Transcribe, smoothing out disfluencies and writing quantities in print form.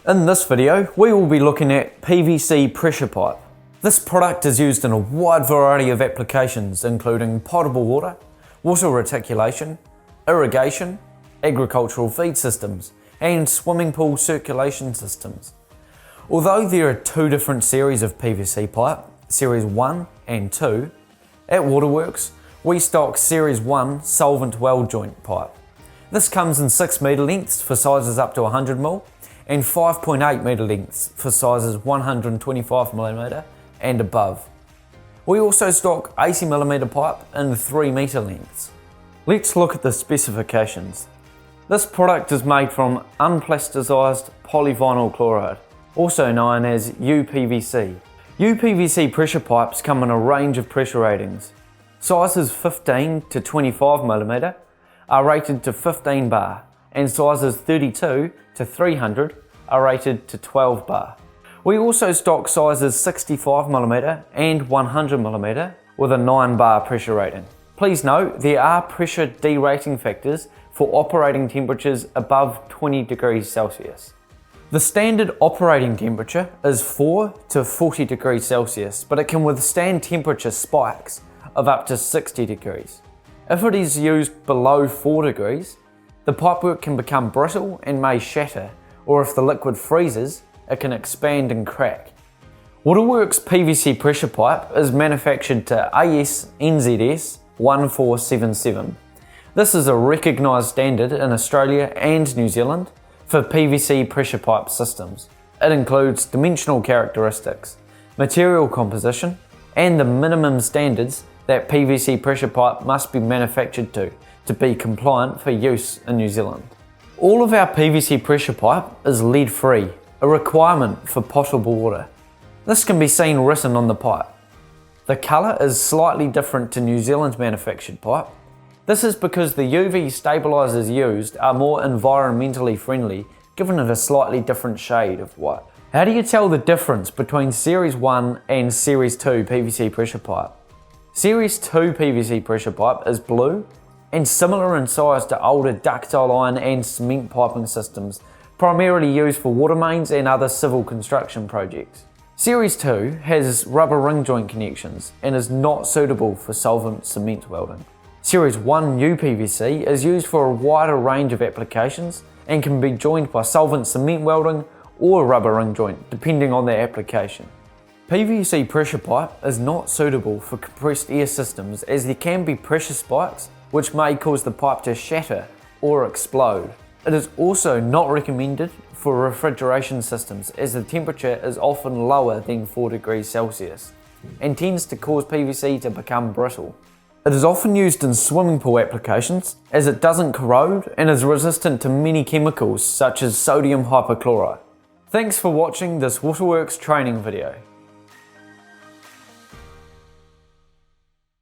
In this video, we will be looking at PVC pressure pipe. This product is used in a wide variety of applications, including potable water, water reticulation, irrigation, agricultural feed systems, and swimming pool circulation systems. Although there are two different series of PVC pipe, Series 1 and 2, at Waterworks, we stock Series 1 solvent weld joint pipe. This comes in 6 metre lengths for sizes up to 100mm and 5.8 metre lengths for sizes 125mm and above. We also stock 80mm pipe in 3 metre lengths. Let's look at the specifications. This product is made from Unplasticized Polyvinyl Chloride, also known as uPVC. uPVC pressure pipes come in a range of pressure ratings. Sizes 15 to 25mm are rated to 15 bar, and sizes 32 to 300 are rated to 12 bar. We also stock sizes 65mm and 100mm with a 9 bar pressure rating. Please note there are pressure derating factors for operating temperatures above 20 degrees Celsius. The standard operating temperature is 4 to 40 degrees Celsius, but it can withstand temperature spikes of up to 60 degrees. If it is used below 4 degrees, the pipework can become brittle and may shatter, or if the liquid freezes, it can expand and crack. Waterworks PVC pressure pipe is manufactured to AS NZS 1477. This is a recognised standard in Australia and New Zealand for PVC pressure pipe systems. It includes dimensional characteristics, material composition, and the minimum standards that PVC pressure pipe must be manufactured to be compliant for use in New Zealand. All of our PVC pressure pipe is lead-free, a requirement for potable water. This can be seen written on the pipe. The colour is slightly different to New Zealand manufactured pipe. This is because the UV stabilisers used are more environmentally friendly, giving it a slightly different shade of white. How do you tell the difference between Series 1 and Series 2 PVC pressure pipe? Series 2 PVC pressure pipe is blue and similar in size to older ductile iron and cement piping systems, primarily used for water mains and other civil construction projects. Series 2 has rubber ring joint connections and is not suitable for solvent cement welding. Series 1 uPVC is used for a wider range of applications and can be joined by solvent cement welding or rubber ring joint, depending on the application. PVC pressure pipe is not suitable for compressed air systems as there can be pressure spikes which may cause the pipe to shatter or explode. It is also not recommended for refrigeration systems as the temperature is often lower than 4 degrees Celsius and tends to cause PVC to become brittle. It is often used in swimming pool applications as it doesn't corrode and is resistant to many chemicals such as sodium hypochlorite. Thanks for watching this Waterworks training video.